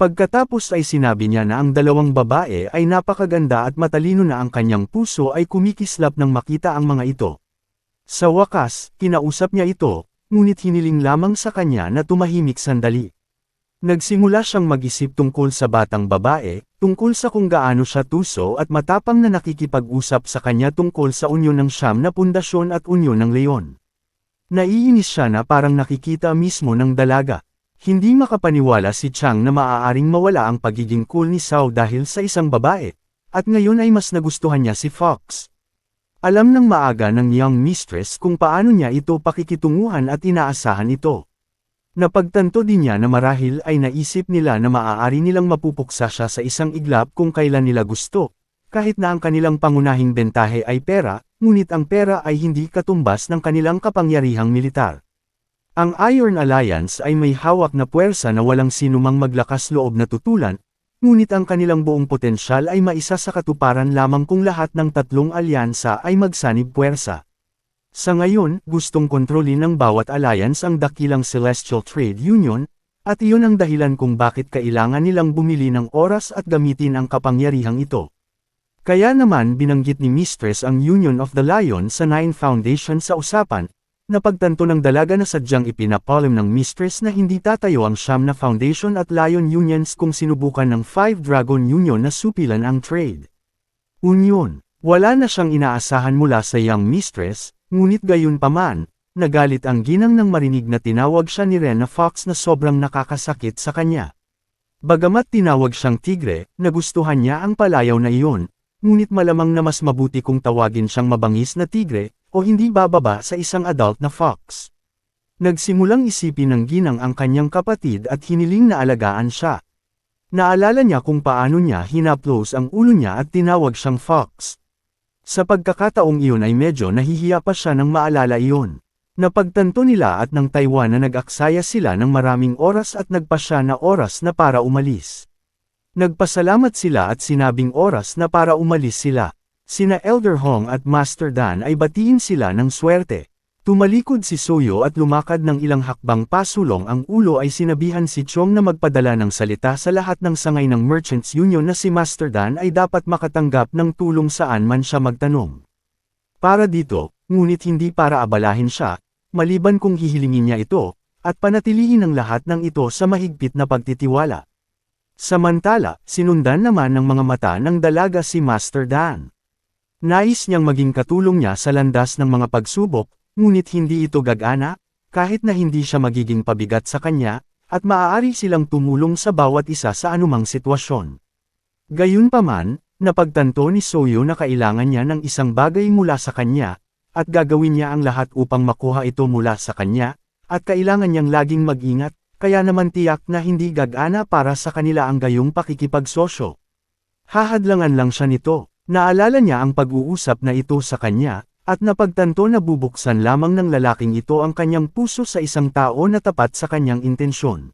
Pagkatapos ay sinabi niya na ang dalawang babae ay napakaganda at matalino na ang kanyang puso ay kumikislap nang makita ang mga ito. Sa wakas, kinausap niya ito, ngunit hiniling lamang sa kanya na tumahimik sandali. Nagsimula siyang mag-isip tungkol sa batang babae, tungkol sa kung gaano siya tuso at matapang na nakikipag-usap sa kanya tungkol sa unyon ng siyam na pundasyon at unyon ng leon. Naiinis siya na parang nakikita mismo ng dalaga. Hindi makapaniwala si Chang na maaaring mawala ang pagiging cool ni Sao dahil sa isang babae, at ngayon ay mas nagustuhan niya si Fox. Alam ng maaga ng young mistress kung paano niya ito pakikitunguhan at inaasahan ito. Napagtanto din niya na marahil ay naisip nila na maaari nilang mapupuksa siya sa isang iglap kung kailan nila gusto, kahit na ang kanilang pangunahing bentahe ay pera, ngunit ang pera ay hindi katumbas ng kanilang kapangyarihang militar. Ang Iron Alliance ay may hawak na puwersa na walang sinumang maglakas loob na tutulan, ngunit ang kanilang buong potensyal ay maisa sa katuparan lamang kung lahat ng tatlong alyansa ay magsanib puwersa. Sa ngayon, gustong kontrolin ng bawat alliance ang dakilang Celestial Trade Union, at iyon ang dahilan kung bakit kailangan nilang bumili ng oras at gamitin ang kapangyarihang ito. Kaya naman binanggit ni Mistress ang Union of the Lion sa Nine Foundation sa usapan, napagtanto ng dalaga na sadyang ipinapalim ng Mistress na hindi tatayo ang siyam na Foundation at Lion Unions kung sinubukan ng Five Dragon Union na supilan ang trade union. Wala na siyang inaasahan mula sa young mistress, ngunit gayunpaman, nagalit ang ginang nang marinig na tinawag siya ni Ren na Fox na sobrang nakakasakit sa kanya. Bagamat tinawag siyang tigre, nagustuhan niya ang palayaw na iyon, ngunit malamang na mas mabuti kung tawagin siyang mabangis na tigre, o hindi bababa sa isang adult na fox. Nagsimulang isipin ng ginang ang kanyang kapatid at hiniling na alagaan siya. Naalala niya kung paano niya hinaplos ang ulo niya at tinawag siyang fox. Sa pagkakataong iyon ay medyo nahihiya pa siya nang maalala iyon. Napagtanto nila at ng Taiwan na nag-aksaya sila ng maraming oras at nagpa siya na oras na para umalis. Nagpasalamat sila at sinabing oras na para umalis sila. Sina Elder Hong at Master Dan ay batiin sila ng swerte. Tumalikod si Soyo at lumakad ng ilang hakbang pasulong ang ulo ay sinabihan si Chong na magpadala ng salita sa lahat ng sangay ng Merchants Union na si Master Dan ay dapat makatanggap ng tulong saan man siya magtanong. Para dito, ngunit hindi para abalahin siya, maliban kung hihilingin niya ito, at panatilihin ang lahat ng ito sa mahigpit na pagtitiwala. Samantala, sinundan naman ng mga mata ng dalaga si Master Dan. Nais niyang maging katulong niya sa landas ng mga pagsubok, ngunit hindi ito gagana, kahit na hindi siya magiging pabigat sa kanya, at maaari silang tumulong sa bawat isa sa anumang sitwasyon. Gayunpaman, napagtanto ni Soyo na kailangan niya ng isang bagay mula sa kanya, at gagawin niya ang lahat upang makuha ito mula sa kanya, at kailangan niyang laging mag-ingat, kaya naman tiyak na hindi gagana para sa kanila ang gayong pakikipagsosyo. Hahadlangan lang siya nito. Naalala niya ang pag-uusap na ito sa kanya, at napagtanto na bubuksan lamang ng lalaking ito ang kanyang puso sa isang tao na tapat sa kanyang intensyon.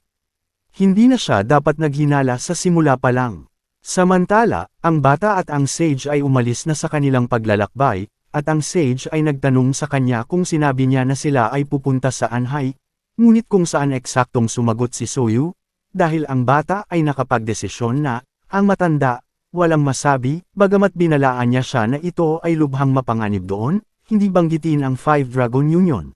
Hindi na siya dapat naghinala sa simula pa lang. Samantala, ang bata at ang sage ay umalis na sa kanilang paglalakbay, at ang sage ay nagtanong sa kanya kung sinabi niya na sila ay pupunta sa Anhai, ngunit kung saan eksaktong sumagot si Soyu, dahil ang bata ay nakapagdesisyon na, ang matanda, walang masabi, bagamat binalaan niya siya na ito ay lubhang mapanganib doon, hindi banggitin ang Five Dragon Union.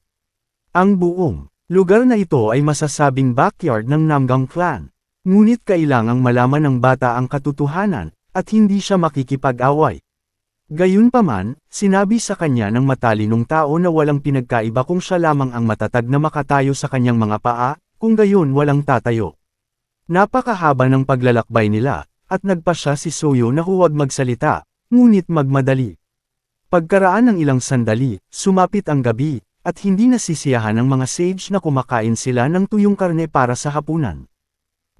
Ang buong lugar na ito ay masasabing backyard ng Namgang clan. Ngunit kailangang malaman ng bata ang katotohanan, at hindi siya makikipag-away. Gayunpaman, sinabi sa kanya ng matalinong tao na walang pinagkaiba kung siya lamang ang matatag na makatayo sa kanyang mga paa, kung gayon walang tatayo. Napakahaba ng paglalakbay nila, at nagpa siya si Soyo na huwag magsalita, ngunit magmadali. Pagkaraan ng ilang sandali, sumapit ang gabi, at hindi nasisiyahan ng mga sage na kumakain sila ng tuyong karne para sa hapunan.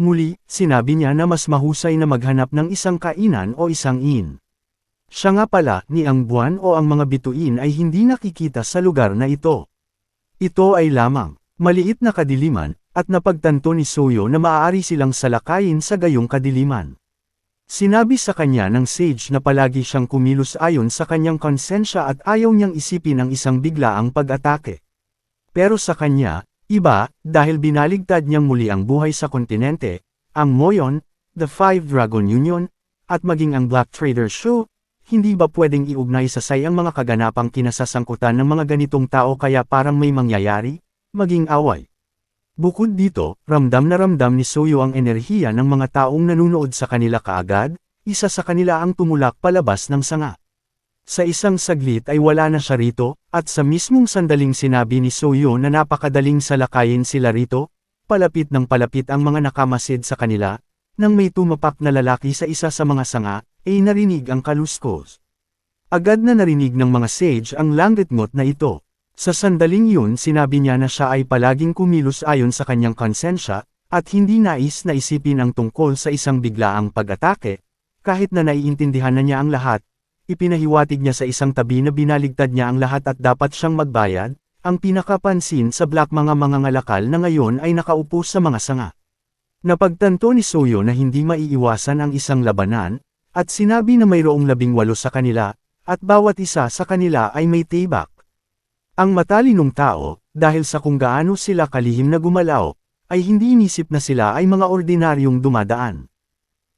Muli, sinabi niya na mas mahusay na maghanap ng isang kainan o isang inn. Siya nga pala, ni ang buwan o ang mga bituin ay hindi nakikita sa lugar na ito. Ito ay lamang maliit na kadiliman, at napagtanto ni Soyo na maaari silang salakayin sa gayong kadiliman. Sinabi sa kanya ng sage na palagi siyang kumilos ayon sa kanyang konsensya at ayaw niyang isipin ang isang biglaang pag-atake. Pero sa kanya, iba, dahil binaligtad niyang muli ang buhay sa kontinente, ang Moyon, The Five Dragon Union, at maging ang Black Trader Show, hindi ba pwedeng iugnay sa ang mga kaganapang kinasasangkutan ng mga ganitong tao kaya parang may mangyayari, maging away. Bukod dito, ramdam na ramdam ni Soyo ang enerhiya ng mga taong nanunood sa kanila kaagad, isa sa kanila ang tumulak palabas ng sanga. Sa isang saglit ay wala na siya rito, at sa mismong sandaling sinabi ni Soyo na napakadaling salakayin sila rito, palapit ng palapit ang mga nakamasid sa kanila, nang may tumapak na lalaki sa isa sa mga sanga, ay narinig ang kaluskos. Agad na narinig ng mga sage ang langit-ngot na ito. Sa sandaling yun sinabi niya na siya ay palaging kumilos ayon sa kanyang konsensya, at hindi nais na isipin ang tungkol sa isang biglaang pag-atake, kahit na naiintindihan na niya ang lahat, ipinahiwatig niya sa isang tabi na binaligtad niya ang lahat at dapat siyang magbayad, ang pinakapansin sa black mga ngalakal na ngayon ay nakaupo sa mga sanga. Napagtanto ni Soyo na hindi maiiwasan ang isang labanan, at sinabi na mayroong 18 sa kanila, at bawat isa sa kanila ay may tibak. Ang matalinong tao, dahil sa kung gaano sila kalihim na gumalaw, ay hindi inisip na sila ay mga ordinaryong dumadaan.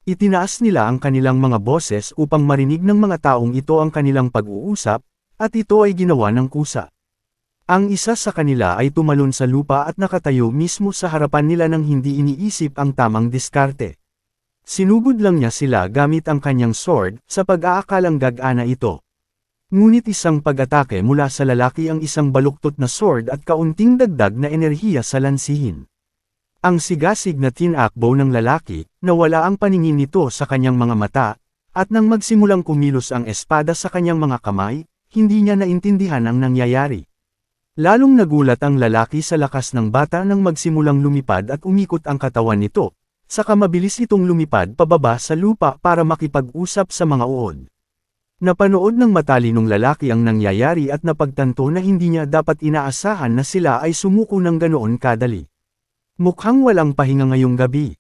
Itinaas nila ang kanilang mga boses upang marinig ng mga taong ito ang kanilang pag-uusap, at ito ay ginawa ng kusa. Ang isa sa kanila ay tumalon sa lupa at nakatayo mismo sa harapan nila nang hindi iniisip ang tamang diskarte. Sinugod lang niya sila gamit ang kanyang sword, sa pag-aakalang gagana ito. Ngunit isang pag-atake mula sa lalaki ang isang baluktot na sword at kaunting dagdag na enerhiya sa lansihin. Ang sigasig na tinakbo ng lalaki, nawala ang paningin nito sa kanyang mga mata, at nang magsimulang kumilos ang espada sa kanyang mga kamay, hindi niya naintindihan ang nangyayari. Lalong nagulat ang lalaki sa lakas ng bata nang magsimulang lumipad at umikot ang katawan nito, saka mabilis itong lumipad pababa sa lupa para makipag-usap sa mga uod. Napanood ng matalinong lalaki ang nangyayari at napagtanto na hindi niya dapat inaasahan na sila ay sumuko ng ganoon kadali. Mukhang walang pahinga ngayong gabi.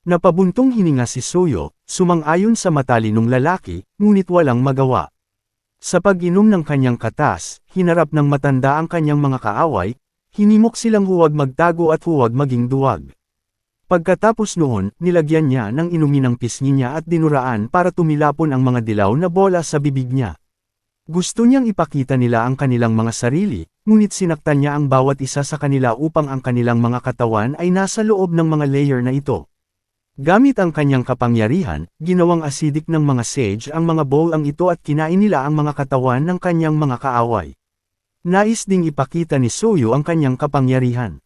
Napabuntong hininga si Soyo, sumang-ayon sa matalinong lalaki, ngunit walang magawa. Sa pag-inom ng kanyang katas, hinarap ng matanda ang kanyang mga kaaway, hinimok silang huwag magtago at huwag maging duwag. Pagkatapos noon, nilagyan niya ng inumin ang pisngi niya at dinuraan para tumilapon ang mga dilaw na bola sa bibig niya. Gusto niyang ipakita nila ang kanilang mga sarili, ngunit sinaktan niya ang bawat isa sa kanila upang ang kanilang mga katawan ay nasa loob ng mga layer na ito. Gamit ang kanyang kapangyarihan, ginawang acidic ng mga sage ang mga bowl ang ito at kinain nila ang mga katawan ng kanyang mga kaaway. Nais ding ipakita ni Soyo ang kanyang kapangyarihan.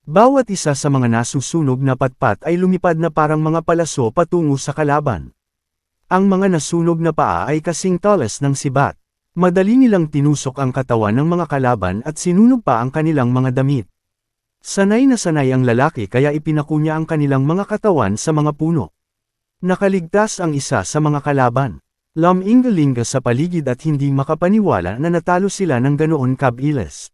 Bawat isa sa mga nasusunog na patpat ay lumipad na parang mga palaso patungo sa kalaban. Ang mga nasunog na paa ay kasing talas ng sibat. Madali nilang tinusok ang katawan ng mga kalaban at sinunog pa ang kanilang mga damit. Sanay na sanay ang lalaki kaya ipinako niya ang kanilang mga katawan sa mga puno. Nakaligtas ang isa sa mga kalaban. Lumingalinga sa paligid at hindi makapaniwala na natalo sila ng ganoon kabilis.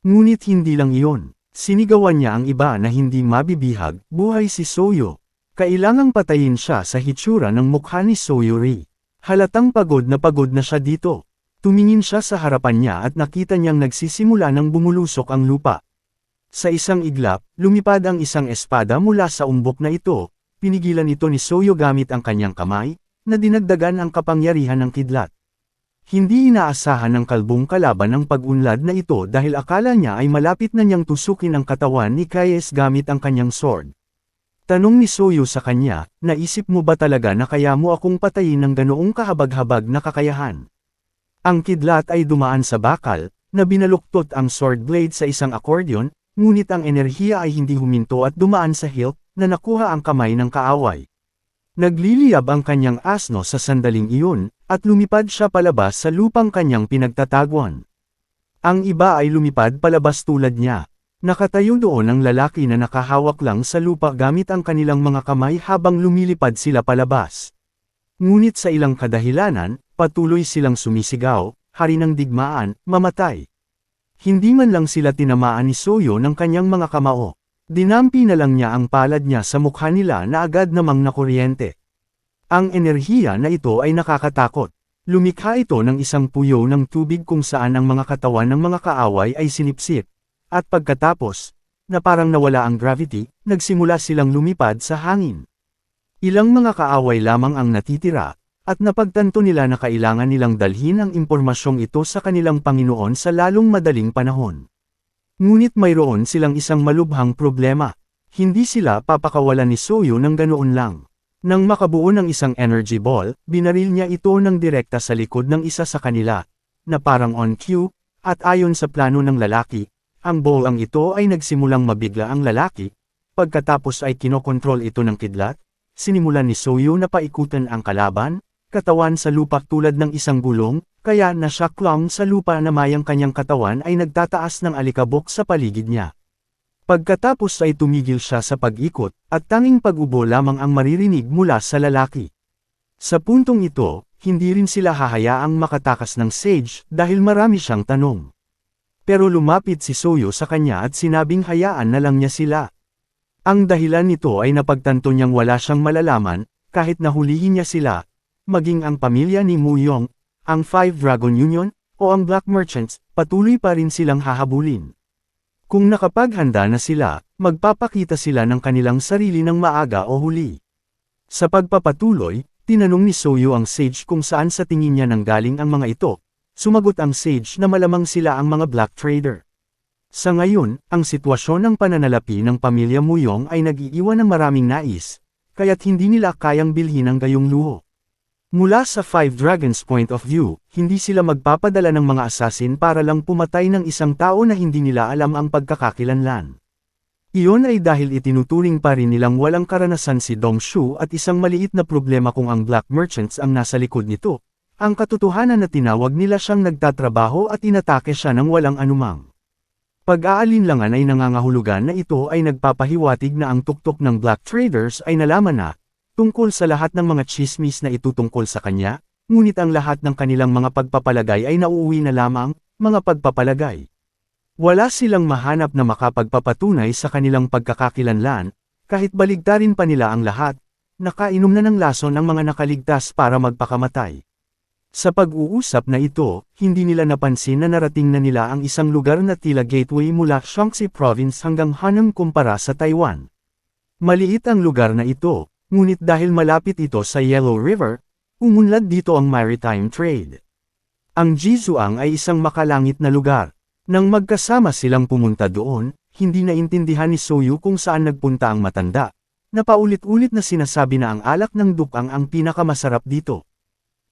Ngunit hindi lang iyon. Sinigawan niya ang iba na hindi mabibihag, buhay si Soyo. Kailangang patayin siya sa hitsura ng mukha ni Soyori. Halatang pagod na siya dito. Tumingin siya sa harapan niya at nakita niyang nagsisimula ng bumulusok ang lupa. Sa isang iglap, lumipad ang isang espada mula sa umbok na ito, pinigilan ito ni Soyo gamit ang kanyang kamay, na dinagdagan ang kapangyarihan ng kidlat. Hindi inaasahan ng kalbong kalaban ang pag-unlad na ito dahil akala niya ay malapit na niyang tusukin ang katawan ni Kayes gamit ang kanyang sword. Tanong ni Soyo sa kanya, naisip mo ba talaga na kaya mo akong patayin ng ganoong kahabag-habag na kakayahan? Ang kidlat ay dumaan sa bakal, na binaluktot ang sword blade sa isang accordion, ngunit ang enerhiya ay hindi huminto at dumaan sa hilt, na nakuha ang kamay ng kaaway. Nagliliyab ang kanyang asno sa sandaling iyon, at lumipad siya palabas sa lupang kanyang pinagtataguan. Ang iba ay lumipad palabas tulad niya. Nakatayo doon ang lalaki na nakahawak lang sa lupa gamit ang kanilang mga kamay habang lumilipad sila palabas. Ngunit sa ilang kadahilanan, patuloy silang sumisigaw, hari ng digmaan, mamatay. Hindi man lang sila tinamaan ni Soyo ng kanyang mga kamao. Dinampi na lang niya ang palad niya sa mukha nila na agad namang nakuryente. Ang enerhiya na ito ay nakakatakot. Lumikha ito ng isang puyo ng tubig kung saan ang mga katawan ng mga kaaway ay sinipsip. At pagkatapos, na parang nawala ang gravity, nagsimula silang lumipad sa hangin. Ilang mga kaaway lamang ang natitira, at napagtanto nila na kailangan nilang dalhin ang impormasyong ito sa kanilang Panginoon sa lalong madaling panahon. Ngunit mayroon silang isang malubhang problema. Hindi sila papakawalan ni Soyo ng ganoon lang. Nang makabuo ng isang energy ball, binaril niya ito ng direkta sa likod ng isa sa kanila, na parang on cue, at ayon sa plano ng lalaki, ang ball ito ay nagsimulang mabigla ang lalaki. Pagkatapos ay kinokontrol ito ng kidlat, sinimulan ni Soyo na paikutan ang kalaban, katawan sa lupa tulad ng isang gulong, kaya na-shock lang sa lupa na mayang kanyang katawan ay nagtataas ng alikabok sa paligid niya. Pagkatapos ay tumigil siya sa pag-ikot, at tanging pag-ubo lamang ang maririnig mula sa lalaki. Sa puntong ito, hindi rin sila hahayaang makatakas ng Sage dahil marami siyang tanong. Pero lumapit si Soyo sa kanya at sinabing hayaan na lang niya sila. Ang dahilan nito ay napagtanto niyang wala siyang malalaman, kahit nahulihin niya sila, maging ang pamilya ni Muyong, ang Five Dragon Union, o ang Black Merchants, patuloy pa rin silang hahabulin. Kung nakapaghanda na sila, magpapakita sila ng kanilang sarili ng maaga o huli. Sa pagpapatuloy, tinanong ni Soyo ang Sage kung saan sa tingin niya nanggaling ang mga ito. Sumagot ang Sage na malamang sila ang mga Black Trader. Sa ngayon, ang sitwasyon ng pananalapi ng pamilya Muyong ay nag-iiwan ng maraming nais, kaya't hindi nila kayang bilhin ang gayong luho. Mula sa Five Dragons point of view, hindi sila magpapadala ng mga assassin para lang pumatay ng isang tao na hindi nila alam ang pagkakakilanlan. Iyon ay dahil itinuturing pa rin nilang walang karanasan si Dong Shu at isang maliit na problema kung ang Black Merchants ang nasa likod nito. Ang katotohanan na tinawag nila siyang nagtatrabaho at inatake siya ng walang anumang pag-aalinlangan ay nangangahulugan na ito ay nagpapahiwatig na ang tuktok ng Black Traders ay nalaman na, tungkol sa lahat ng mga chismis na itutungkol sa kanya, ngunit ang lahat ng kanilang mga pagpapalagay ay nauuwi na lamang, mga pagpapalagay. Wala silang mahanap na makapagpapatunay sa kanilang pagkakakilanlan, kahit baligtarin pa nila ang lahat, nakainom na ng lason ang mga nakaligtas para magpakamatay. Sa pag-uusap na ito, hindi nila napansin na narating na nila ang isang lugar na tila gateway mula Shaanxi Province hanggang Hanang kumpara sa Taiwan. Maliit ang lugar na ito, ngunit dahil malapit ito sa Yellow River, umunlad dito ang maritime trade. Ang Jizuang ay isang makalangit na lugar. Nang magkasama silang pumunta doon, hindi naintindihan ni Soyo kung saan nagpunta ang matanda, na paulit-ulit na sinasabi na ang alak ng dukang ang pinakamasarap dito.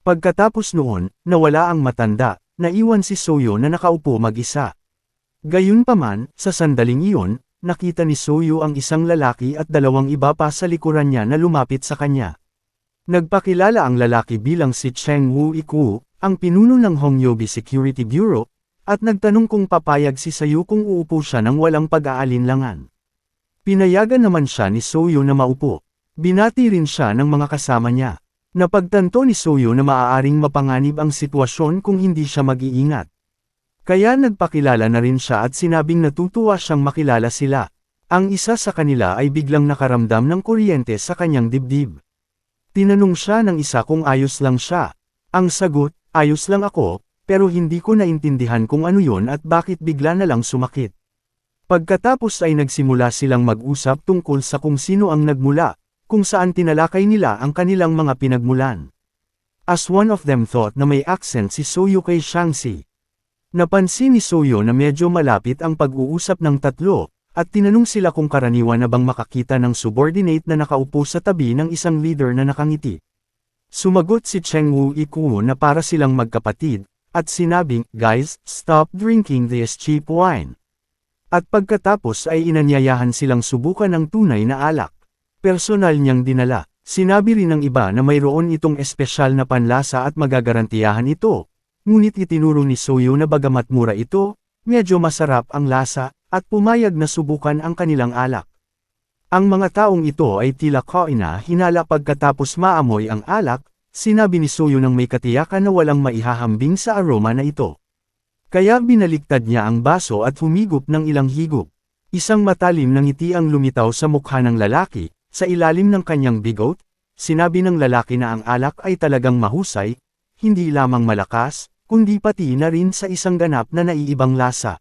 Pagkatapos noon, nawala ang matanda, naiwan si Soyo na nakaupo mag-isa. Gayunpaman, sa sandaling iyon, nakita ni Soyo ang isang lalaki at dalawang iba pa sa likuran niya na lumapit sa kanya. Nagpakilala ang lalaki bilang si Cheng Wu Iku, ang pinuno ng Hongyobi Security Bureau, at nagtanong kung papayag si Soyo kung uupo siya ng walang pag-aalinlangan. Pinayagan naman siya ni Soyo na maupo. Binati rin siya ng mga kasama niya. Napagtanto ni Soyo na maaaring mapanganib ang sitwasyon kung hindi siya mag-iingat. Kaya nagpakilala na rin siya at sinabing natutuwa siyang makilala sila. Ang isa sa kanila ay biglang nakaramdam ng kuryente sa kanyang dibdib. Tinanong siya ng isa kung ayos lang siya. Ang sagot, ayos lang ako, pero hindi ko naintindihan kung ano yon at bakit bigla na lang sumakit. Pagkatapos ay nagsimula silang mag-usap tungkol sa kung sino ang nagmula, kung saan tinalakay nila ang kanilang mga pinagmulan. As one of them thought na may accent si Soyo kay Shaanxi. Napansin ni Soyo na medyo malapit ang pag-uusap ng tatlo, at tinanong sila kung karaniwan na bang makakita ng subordinate na nakaupo sa tabi ng isang leader na nakangiti. Sumagot si Cheng Wu Iku na para silang magkapatid, at sinabing, "Guys, stop drinking this cheap wine." At pagkatapos ay inanyayahan silang subukan ng tunay na alak. Personal niyang dinala. Sinabi rin ng iba na mayroon itong espesyal na panlasa at magagarantiyahan ito. Ngunit itinuro ni Soyo na bagamat mura ito, medyo masarap ang lasa, at pumayag na subukan ang kanilang alak. Ang mga taong ito ay tila kaina hinala pagkatapos maamoy ang alak, sinabi ni Soyo nang may katiyakan na walang maihahambing sa aroma na ito. Kaya binaliktad niya ang baso at humigop ng ilang higop. Isang matalim na ngiti ang lumitaw sa mukha ng lalaki. Sa ilalim ng kanyang bigot, sinabi ng lalaki na ang alak ay talagang mahusay, hindi lamang malakas, kundi pati na rin sa isang ganap na naiibang lasa.